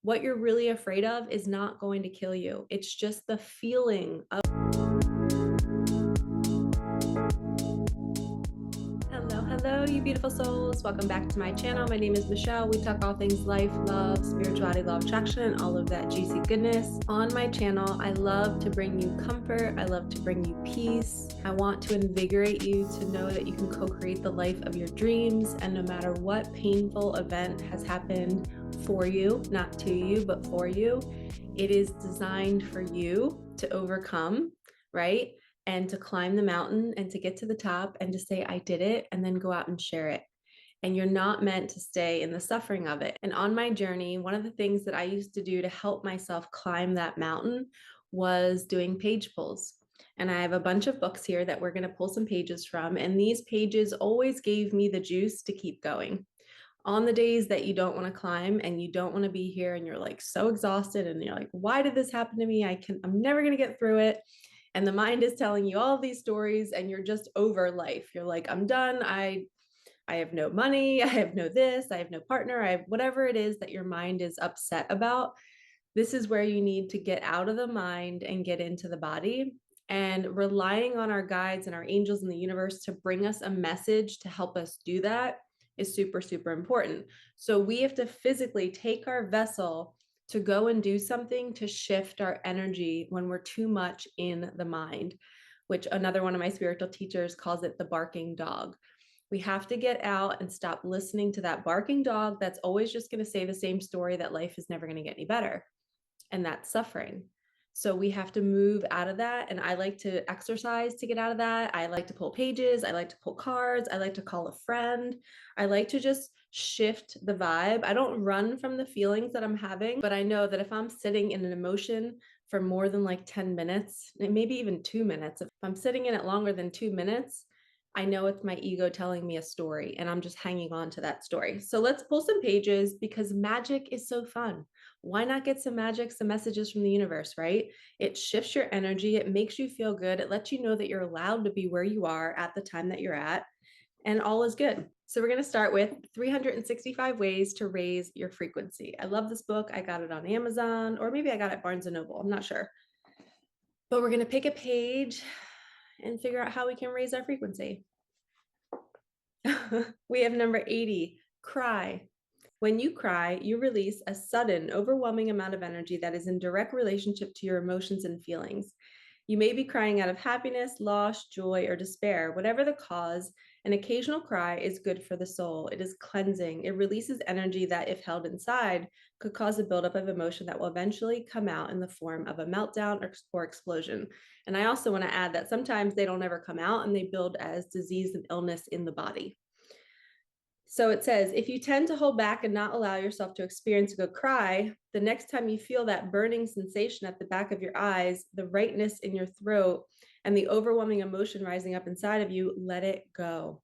What you're really afraid of is not going to kill you. It's just the feeling of. Hello, you beautiful souls. Welcome back to my channel. My name is Michelle. We talk all things life, love, spirituality, law of attraction, and all of that juicy goodness. On my channel, I love to bring you comfort. I love to bring you peace. I want to invigorate you to know that you can co-create the life of your dreams. And no matter what painful event has happened for you, not to you, but for you, it is designed for you to overcome, right? And to climb the mountain and to get to the top and to say, I did it, and then go out and share it. And you're not meant to stay in the suffering of it. And on my journey, one of the things that I used to do to help myself climb that mountain was doing page pulls. And I have a bunch of books here that we're going to pull some pages from. And these pages always gave me the juice to keep going. On the days that you don't want to climb and you don't want to be here and you're like so exhausted and you're like, why did this happen to me? I'm never going to get through it. And the mind is telling you all of these stories and you're just over life. You're like, I'm done. I have no money. I have no this. I have no partner. I have whatever it is that your mind is upset about. This is where you need to get out of the mind and get into the body. And relying on our guides and our angels in the universe to bring us a message to help us do that is super, super important. So we have to physically take our vessel to go and do something to shift our energy when we're too much in the mind, which another one of my spiritual teachers calls it the barking dog. We have to get out and stop listening to that barking dog that's always just going to say the same story that life is never going to get any better. And that's suffering. So we have to move out of that. And I like to exercise to get out of that. I like to pull pages. I like to pull cards. I like to call a friend. I like to just shift the vibe. I don't run from the feelings that I'm having, but I know that if I'm sitting in an emotion for more than like 10 minutes, maybe even 2 minutes, if I'm sitting in it longer than 2 minutes, I know it's my ego telling me a story and I'm just hanging on to that story. So let's pull some pages because magic is so fun. Why not get some magic, some messages from the universe, right? It shifts your energy. It makes you feel good. It lets you know that you're allowed to be where you are at the time that you're at, and all is good. So we're going to start with 365 ways to raise your frequency. I love this book. I got it on Amazon, or maybe I got it at Barnes & Noble. I'm not sure. But we're going to pick a page and figure out how we can raise our frequency. We have number 80, cry. When you cry, you release a sudden, overwhelming amount of energy that is in direct relationship to your emotions and feelings. You may be crying out of happiness, loss, joy, or despair. Whatever the cause, an occasional cry is good for the soul. It is cleansing. It releases energy that, if held inside, could cause a buildup of emotion that will eventually come out in the form of a meltdown or explosion. And I also want to add that sometimes they don't ever come out and they build as disease and illness in the body. So it says, if you tend to hold back and not allow yourself to experience a good cry, the next time you feel that burning sensation at the back of your eyes, the rightness in your throat, and the overwhelming emotion rising up inside of you, let it go.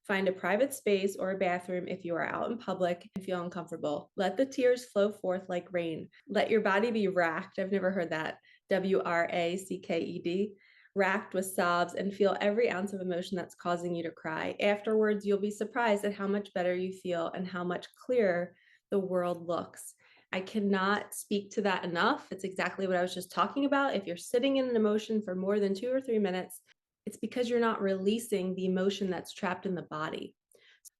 Find a private space or a bathroom if you are out in public and feel uncomfortable. Let the tears flow forth like rain. Let your body be racked. I've never heard that. WRACKED. Racked with sobs, and feel every ounce of emotion that's causing you to cry. Afterwards, you'll be surprised at how much better you feel and how much clearer the world looks. I cannot speak to that enough. It's exactly what I was just talking about. If you're sitting in an emotion for more than 2 or 3 minutes, it's because you're not releasing the emotion that's trapped in the body.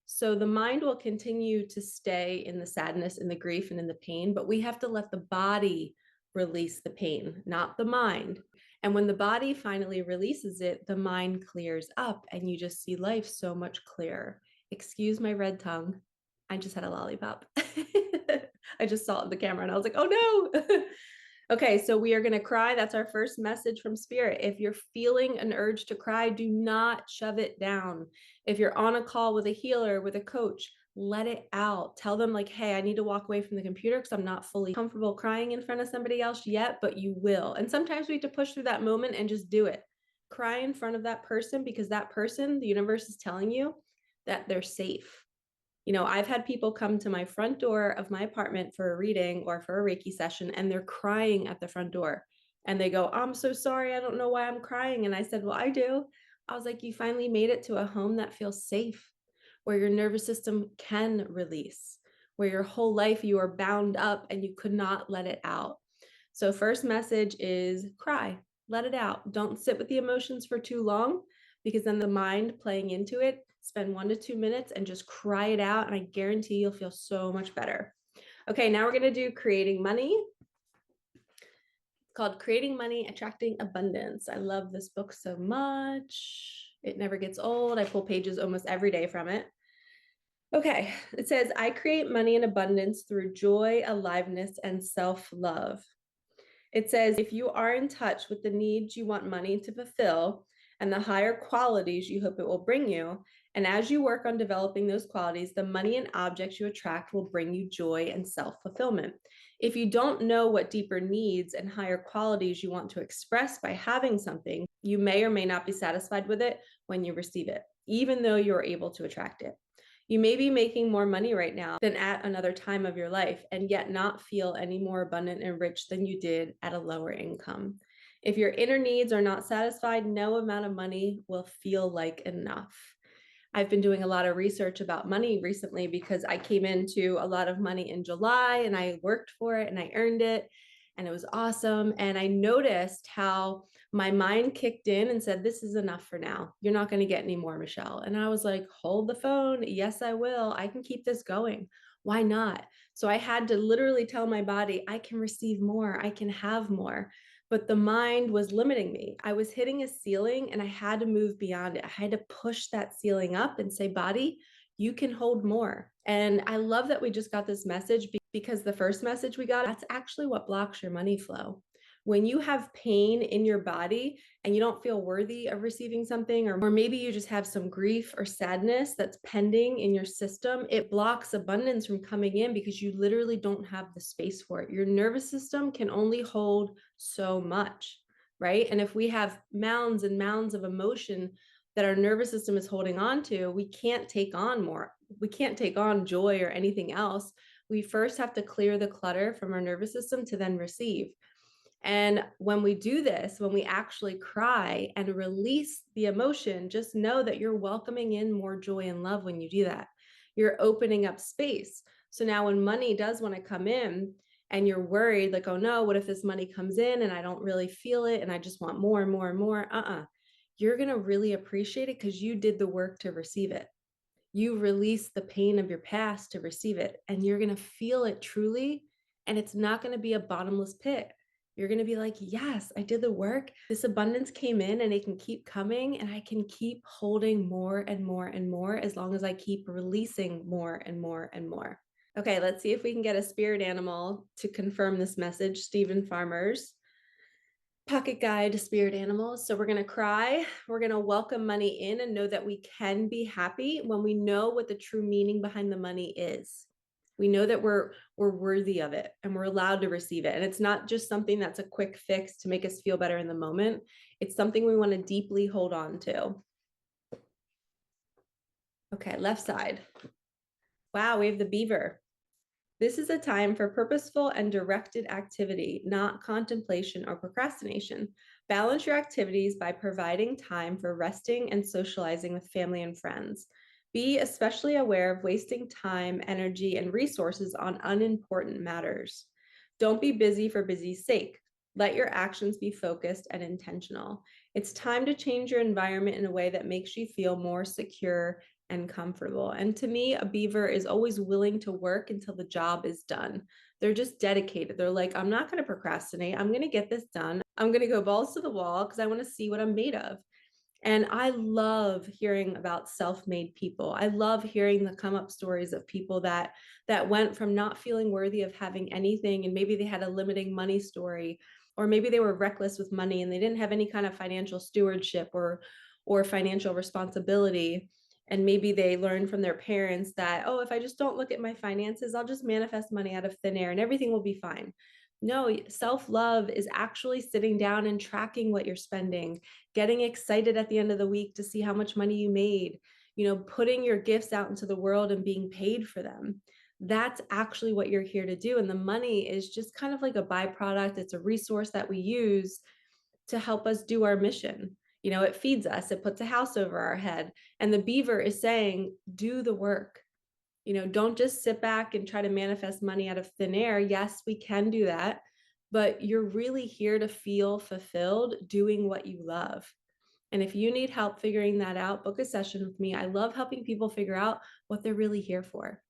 So the mind will continue to stay in the sadness and the grief and in the pain, but we have to let the body release the pain, not the mind. And when the body finally releases it, the mind clears up and you just see life so much clearer. Excuse my red tongue. I just had a lollipop. I just saw it in the camera and I was like, oh no. Okay, so we are going to cry. That's our first message from spirit. If you're feeling an urge to cry, do not shove it down. If you're on a call with a healer, with a coach, let it out. Tell them like, hey, I need to walk away from the computer because I'm not fully comfortable crying in front of somebody else yet, but you will. And sometimes we have to push through that moment and just do it. Cry in front of that person because that person, the universe is telling you that they're safe. You know, I've had people come to my front door of my apartment for a reading or for a Reiki session, and they're crying at the front door. And they go, I'm so sorry. I don't know why I'm crying. And I said, well, I do. I was like, you finally made it to a home that feels safe, where your nervous system can release, where your whole life you are bound up and you could not let it out. So first message is cry, let it out. Don't sit with the emotions for too long, because then the mind playing into it, spend 1 to 2 minutes and just cry it out. And I guarantee you'll feel so much better. Okay, now we're going to do creating money. It's called Creating Money, Attracting Abundance. I love this book so much. It never gets old. I pull pages almost every day from it. Okay, it says, I create money in abundance through joy, aliveness, and self-love. It says, if you are in touch with the needs you want money to fulfill and the higher qualities you hope it will bring you, and as you work on developing those qualities, the money and objects you attract will bring you joy and self-fulfillment. If you don't know what deeper needs and higher qualities you want to express by having something, you may or may not be satisfied with it when you receive it, even though you're able to attract it. You may be making more money right now than at another time of your life, and yet not feel any more abundant and rich than you did at a lower income. If your inner needs are not satisfied, no amount of money will feel like enough. I've been doing a lot of research about money recently because I came into a lot of money in July and I worked for it and I earned it and it was awesome. And I noticed how my mind kicked in and said, this is enough for now. You're not going to get any more, Michelle. And I was like, hold the phone. Yes, I will. I can keep this going. Why not? So I had to literally tell my body, I can receive more. I can have more. But the mind was limiting me. I was hitting a ceiling and I had to move beyond it. I had to push that ceiling up and say, body, you can hold more. And I love that we just got this message, because the first message we got, that's actually what blocks your money flow. When you have pain in your body and you don't feel worthy of receiving something, or maybe you just have some grief or sadness that's pending in your system, it blocks abundance from coming in because you literally don't have the space for it. Your nervous system can only hold so much, right? And if we have mounds and mounds of emotion that our nervous system is holding on to, we can't take on more. We can't take on joy or anything else. We first have to clear the clutter from our nervous system to then receive. And when we do this, when we actually cry and release the emotion, just know that you're welcoming in more joy and love when you do that. You're opening up space. So now when money does want to come in and you're worried, like, oh no, what if this money comes in and I don't really feel it and I just want more and more and more? You're going to really appreciate it because you did the work to receive it. You release the pain of your past to receive it, and you're going to feel it truly. And it's not going to be a bottomless pit. You're going to be like, yes, I did the work. This abundance came in and it can keep coming, and I can keep holding more and more and more as long as I keep releasing more and more and more. Okay, let's see if we can get a spirit animal to confirm this message. Stephen Farmer's pocket guide to spirit animals. So we're going to cry. We're going to welcome money in and know that we can be happy when we know what the true meaning behind the money is. We know that we're worthy of it and we're allowed to receive it. And it's not just something that's a quick fix to make us feel better in the moment. It's something we want to deeply hold on to. Okay, left side. Wow, we have the beaver. This is a time for purposeful and directed activity, not contemplation or procrastination. Balance your activities by providing time for resting and socializing with family and friends. Be especially aware of wasting time, energy, and resources on unimportant matters. Don't be busy for busy's sake. Let your actions be focused and intentional. It's time to change your environment in a way that makes you feel more secure and comfortable. And to me, a beaver is always willing to work until the job is done. They're just dedicated. They're like, I'm not going to procrastinate. I'm going to get this done. I'm going to go balls to the wall because I want to see what I'm made of. And I love hearing about self-made people. I love hearing the come up stories of people that went from not feeling worthy of having anything, and maybe they had a limiting money story, or maybe they were reckless with money and they didn't have any kind of financial stewardship or financial responsibility. And maybe they learned from their parents that, oh, if I just don't look at my finances, I'll just manifest money out of thin air and everything will be fine. No, self-love is actually sitting down and tracking what you're spending, getting excited at the end of the week to see how much money you made, putting your gifts out into the world and being paid for them. That's actually what you're here to do. And the money is just kind of like a byproduct. It's a resource that we use to help us do our mission. It feeds us, it puts a house over our head. And the beaver is saying, do the work. Don't just sit back and try to manifest money out of thin air. Yes, we can do that, but you're really here to feel fulfilled doing what you love. And if you need help figuring that out, book a session with me. I love helping people figure out what they're really here for.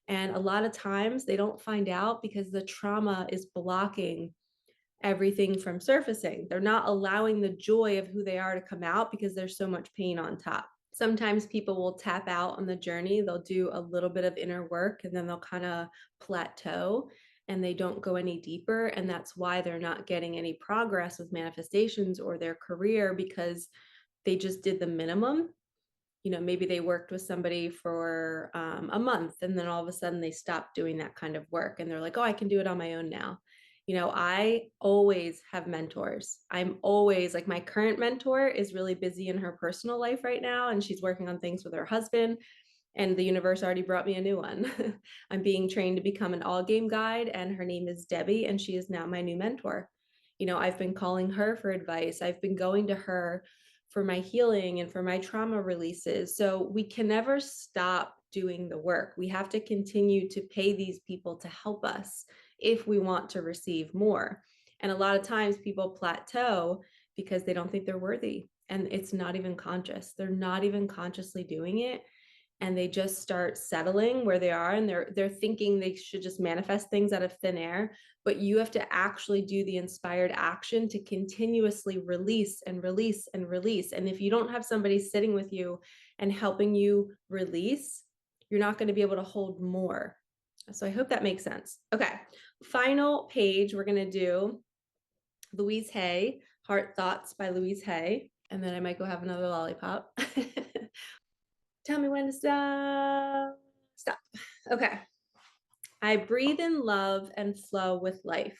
And a lot of times they don't find out because the trauma is blocking everything from surfacing. They're not allowing the joy of who they are to come out because there's so much pain on top. Sometimes people will tap out on the journey. They'll do a little bit of inner work and then they'll kind of plateau and they don't go any deeper. And that's why they're not getting any progress with manifestations or their career, because they just did the minimum. Maybe they worked with somebody for a month and then all of a sudden they stopped doing that kind of work and they're like, oh, I can do it on my own now. I always have mentors. I'm always like, my current mentor is really busy in her personal life right now and she's working on things with her husband, and the universe already brought me a new one. I'm being trained to become an all game guide, and her name is Debbie, and she is now my new mentor. I've been calling her for advice. I've been going to her for my healing and for my trauma releases. So we can never stop doing the work. We have to continue to pay these people to help us if we want to receive more. And a lot of times people plateau because they don't think they're worthy. And it's not even conscious. They're not even consciously doing it, and they just start settling where they are, and they're thinking they should just manifest things out of thin air. But you have to actually do the inspired action to continuously release and release and release. And if you don't have somebody sitting with you and helping you release, you're not going to be able to hold more. So I hope that makes sense. Okay, final page, we're going to do Louise Hay, Heart Thoughts by Louise Hay, and then I might go have another lollipop. Tell me when to stop. Stop. Okay. I breathe in love and flow with life.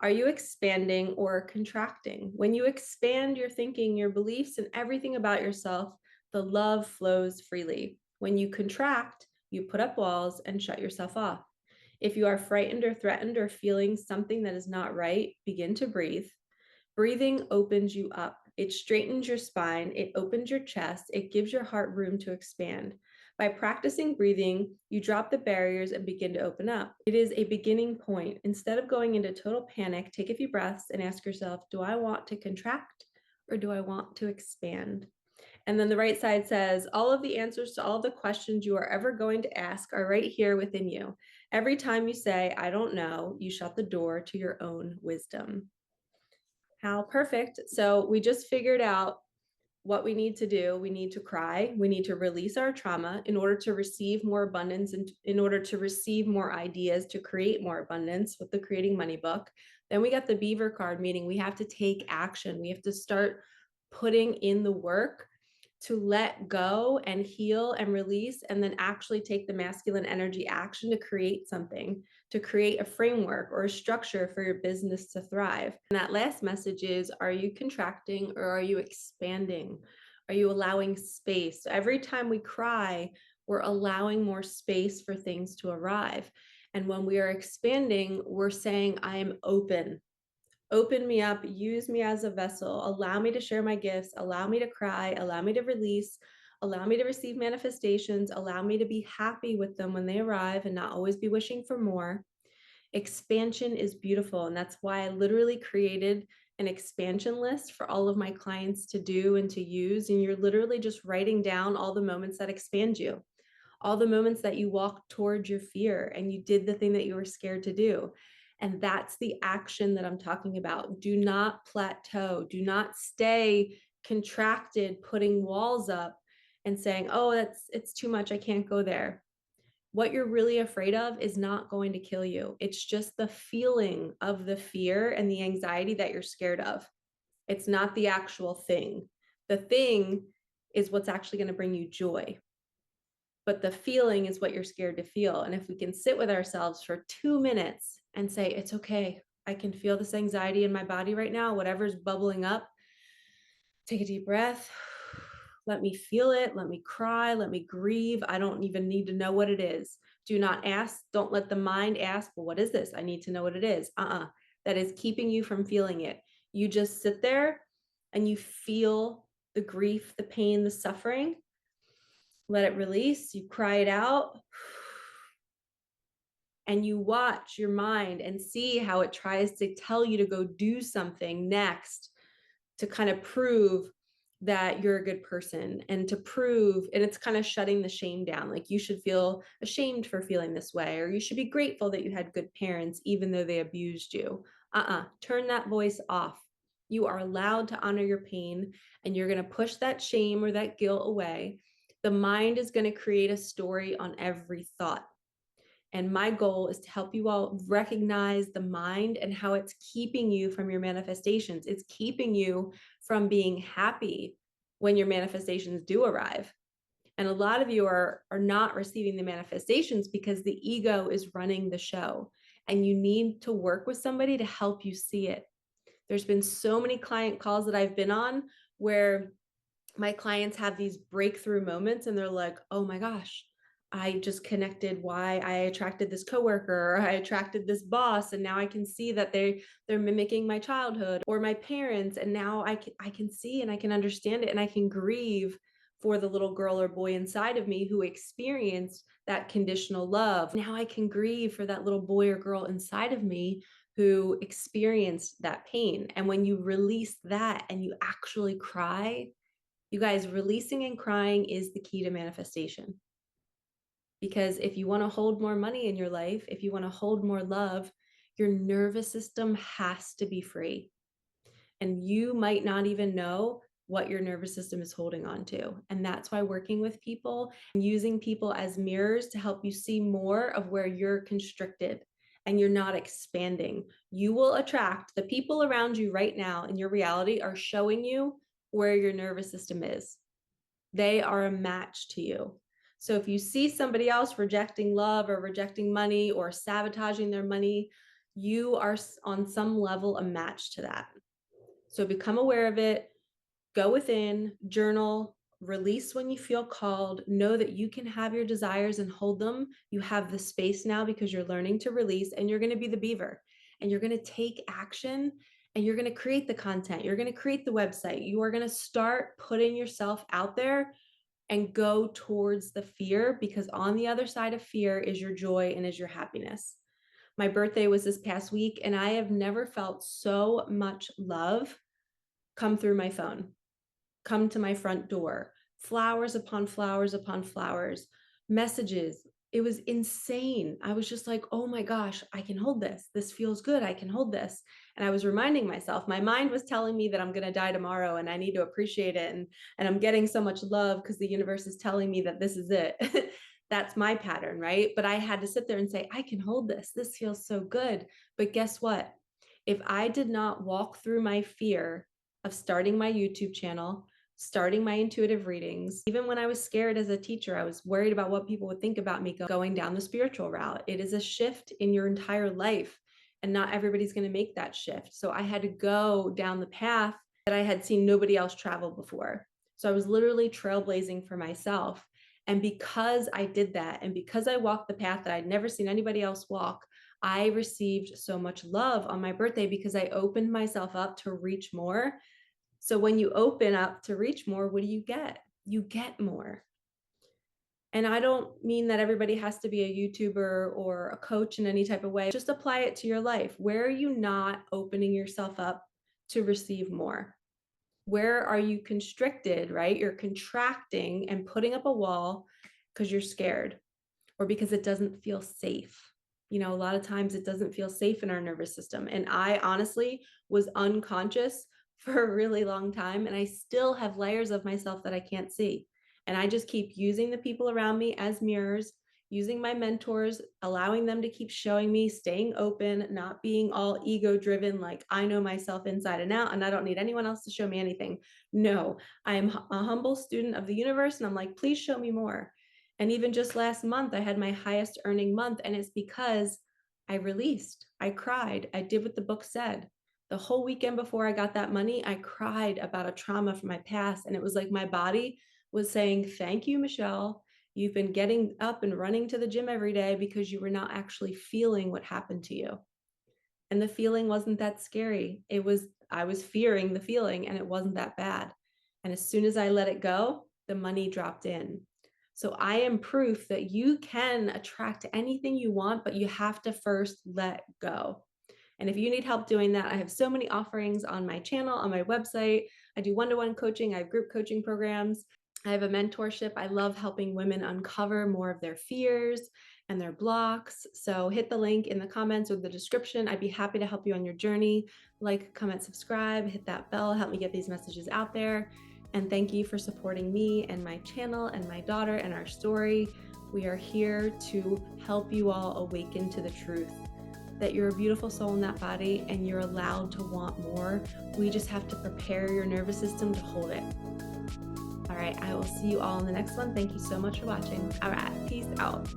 Are you expanding or contracting? When you expand your thinking, your beliefs, and everything about yourself, the love flows freely. When you contract, you put up walls and shut yourself off. If you are frightened or threatened or feeling something that is not right, begin to breathe. Breathing opens you up. It straightens your spine. It opens your chest. It gives your heart room to expand. By practicing breathing, you drop the barriers and begin to open up. It is a beginning point. Instead of going into total panic, take a few breaths and ask yourself, do I want to contract or do I want to expand? And then the right side says, all of the answers to all of the questions you are ever going to ask are right here within you. Every time you say, I don't know, you shut the door to your own wisdom. How perfect. So we just figured out what we need to do. We need to cry. We need to release our trauma in order to receive more abundance and in order to receive more ideas to create more abundance with the Creating Money book. Then we got the beaver card, meaning we have to take action. We have to start putting in the work to let go and heal and release, and then actually take the masculine energy action to create something, to create a framework or a structure for your business to thrive. And that last message is, are you contracting or are you expanding? Are you allowing space? So every time we cry, we're allowing more space for things to arrive. And when we are expanding, we're saying, I am open. Open me up, use me as a vessel, allow me to share my gifts, allow me to cry, allow me to release, allow me to receive manifestations, allow me to be happy with them when they arrive and not always be wishing for more. Expansion is beautiful. And that's why I literally created an expansion list for all of my clients to do and to use. And you're literally just writing down all the moments that expand you, all the moments that you walked towards your fear and you did the thing that you were scared to do. And that's the action that I'm talking about. Do not plateau. Do not stay contracted, putting walls up and saying, oh, it's too much. I can't go there. What you're really afraid of is not going to kill you. It's just the feeling of the fear and the anxiety that you're scared of. It's not the actual thing. The thing is what's actually going to bring you joy. But the feeling is what you're scared to feel. And if we can sit with ourselves for 2 minutes and say, it's okay, I can feel this anxiety in my body right now, whatever's bubbling up, take a deep breath. Let me feel it. Let me cry. Let me grieve. I don't even need to know what it is. Do not ask. Don't let the mind ask, well, what is this? I need to know what it is. That is keeping you from feeling it. You just sit there and you feel the grief, the pain, the suffering. Let it release. You cry it out. and you watch your mind and see how it tries to tell you to go do something next to kind of prove that you're a good person and to prove, and it's kind of shutting the shame down. Like you should feel ashamed for feeling this way, or you should be grateful that you had good parents, even though they abused you. Turn that voice off. You are allowed to honor your pain, and you're going to push that shame or that guilt away. The mind is going to create a story on every thought. And my goal is to help you all recognize the mind and how it's keeping you from your manifestations. It's keeping you from being happy when your manifestations do arrive. And a lot of you are not receiving the manifestations because the ego is running the show. And you need to work with somebody to help you see it. There's been so many client calls that I've been on where my clients have these breakthrough moments and they're like, oh my gosh, I just connected why I attracted this coworker, or I attracted this boss, and now I can see that they're mimicking my childhood or my parents, and now I can see and I can understand it, and I can grieve for the little girl or boy inside of me who experienced that conditional love. Now I can grieve for that little boy or girl inside of me who experienced that pain. And when you release that and you actually cry, you guys, releasing and crying is the key to manifestation. Because if you want to hold more money in your life, if you want to hold more love, your nervous system has to be free. And you might not even know what your nervous system is holding on to. And that's why working with people and using people as mirrors to help you see more of where you're constricted and you're not expanding. You will attract the people around you right now in your reality are showing you where your nervous system is. They are a match to you. So if you see somebody else rejecting love or rejecting money or sabotaging their money, you are on some level a match to that. So become aware of it, go within, journal, release when you feel called, know that you can have your desires and hold them. You have the space now because you're learning to release, and you're going to be the beaver, and you're going to take action, and you're going to create the content. You're going to create the website. You are going to start putting yourself out there and go towards the fear, because on the other side of fear is your joy and is your happiness. My birthday was this past week, and I have never felt so much love come through my phone, come to my front door, flowers upon flowers upon flowers, messages. It was insane. I was just like, oh my gosh, I can hold this. This feels good. I can hold this. And I was reminding myself, my mind was telling me that I'm going to die tomorrow and I need to appreciate it. And I'm getting so much love because the universe is telling me that this is it. That's my pattern, right? But I had to sit there and say, I can hold this. This feels so good. But guess what? If I did not walk through my fear of starting my YouTube channel, starting my intuitive readings, even when I was scared as a teacher, I was worried about what people would think about me going down the spiritual route. It is a shift in your entire life, and not everybody's going to make that shift. So I had to go down the path that I had seen nobody else travel before. So I was literally trailblazing for myself. And because I did that, and because I walked the path that I'd never seen anybody else walk, I received so much love on my birthday because I opened myself up to reach more. So when you open up to reach more, what do you get? You get more. And I don't mean that everybody has to be a YouTuber or a coach in any type of way. Just apply it to your life. Where are you not opening yourself up to receive more? Where are you constricted, right? You're contracting and putting up a wall because you're scared or because it doesn't feel safe. You know, a lot of times it doesn't feel safe in our nervous system. And I honestly was unconscious for a really long time. And I still have layers of myself that I can't see. And I just keep using the people around me as mirrors, using my mentors, allowing them to keep showing me, staying open, not being all ego driven, like I know myself inside and out, and I don't need anyone else to show me anything. No, I am a humble student of the universe. And I'm like, please show me more. And even just last month, I had my highest earning month. And it's because I released, I cried, I did what the book said. The whole weekend before I got that money, I cried about a trauma from my past. And it was like my body was saying, thank you, Michelle. You've been getting up and running to the gym every day because you were not actually feeling what happened to you. And the feeling wasn't that scary. I was fearing the feeling, and it wasn't that bad. And as soon as I let it go, the money dropped in. So I am proof that you can attract anything you want, but you have to first let go. And if you need help doing that, I have so many offerings on my channel, on my website. I do one-to-one coaching, I have group coaching programs. I have a mentorship. I love helping women uncover more of their fears and their blocks. So hit the link in the comments or the description. I'd be happy to help you on your journey. Like, comment, subscribe, hit that bell, help me get these messages out there. And thank you for supporting me and my channel and my daughter and our story. We are here to help you all awaken to the truth that you're a beautiful soul in that body and you're allowed to want more. We just have to prepare your nervous system to hold it. All right, I will see you all in the next one. Thank you so much for watching. All right, peace out.